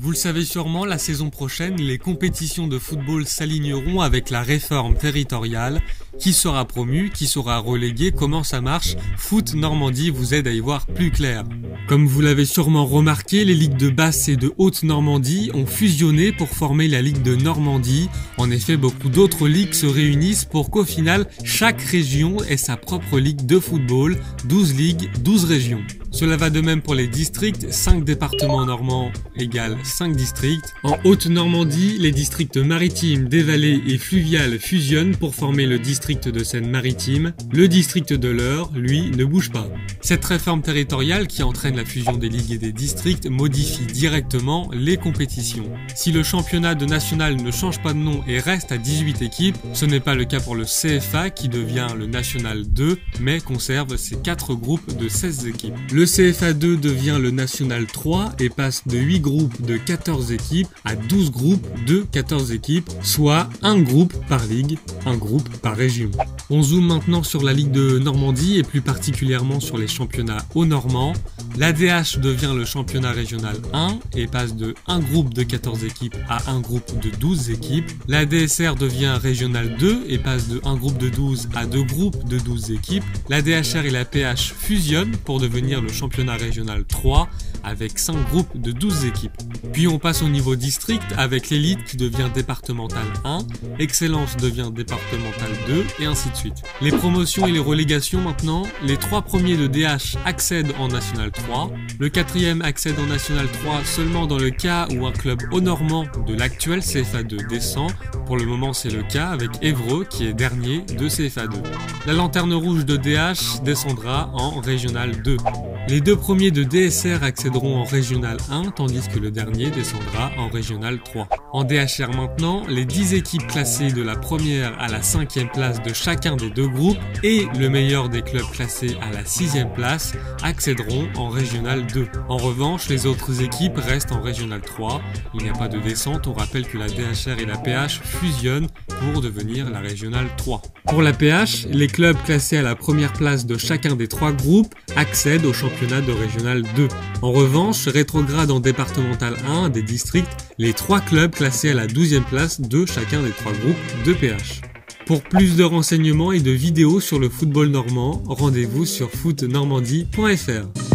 Vous le savez sûrement, la saison prochaine, les compétitions de football s'aligneront avec la réforme territoriale. Qui sera promu, qui sera relégué, comment ça marche? Foot Normandie vous aide à y voir plus clair. Comme vous l'avez sûrement remarqué, les ligues de Basse et de Haute-Normandie ont fusionné pour former la Ligue de Normandie. En effet, beaucoup d'autres ligues se réunissent pour qu'au final, chaque région ait sa propre ligue de football, 12 ligues, 12 régions. Cela va de même pour les districts, 5 départements normands égale 5 districts. En Haute-Normandie, les districts maritimes, dévalés et fluviales fusionnent pour former le district de Seine-Maritime. Le district de l'Eure, lui, ne bouge pas. Cette réforme territoriale qui entraîne la fusion des ligues et des districts modifie directement les compétitions. Si le championnat de national ne change pas de nom et reste à 18 équipes, ce n'est pas le cas pour le CFA qui devient le National 2, mais conserve ses 4 groupes de 16 équipes. Le CFA 2 devient le National 3 et passe de 8 groupes de 14 équipes à 12 groupes de 14 équipes, soit un groupe par ligue, un groupe par région. On zoome maintenant sur la Ligue de Normandie et plus particulièrement sur les championnats haut normands. L'ADH devient le championnat régional 1 et passe de 1 groupe de 14 équipes à un groupe de 12 équipes. La DSR devient régional 2 et passe de 1 groupe de 12 à 2 groupes de 12 équipes. La DHR et la PH fusionnent pour devenir le championnat régional 3 avec 5 groupes de 12 équipes. Puis on passe au niveau district avec l'élite qui devient départemental 1, Excellence devient départemental 2 et ainsi de suite. Les promotions et les relégations maintenant, les 3 premiers de DH accèdent en National 3, le 4e accède en National 3 seulement dans le cas où un club haut normand de l'actuel CFA 2 descend. Pour le moment c'est le cas avec Évreux qui est dernier de CFA 2. La lanterne rouge de DH descendra en Régional 2. Les 2 premiers de DSR accéderont en Régional 1 tandis que le dernier descendra en Régional 3. En DHR maintenant, les 10 équipes classées de la première à la 5e place de chacun des 2 groupes et le meilleur des clubs classés à la 6e place accéderont en Régional 2. En revanche, les autres équipes restent en Régional 3. Il n'y a pas de descente, on rappelle que la DHR et la PH fusionnent pour devenir la Régional 3. Pour la PH, les clubs classés à la première place de chacun des 3 groupes accèdent au championnat de Régional 2. En revanche, rétrogradent en départemental 1 des districts les 3 clubs classés à la 12e place de chacun des 3 groupes de PH. Pour plus de renseignements et de vidéos sur le football normand, rendez-vous sur footnormandie.fr.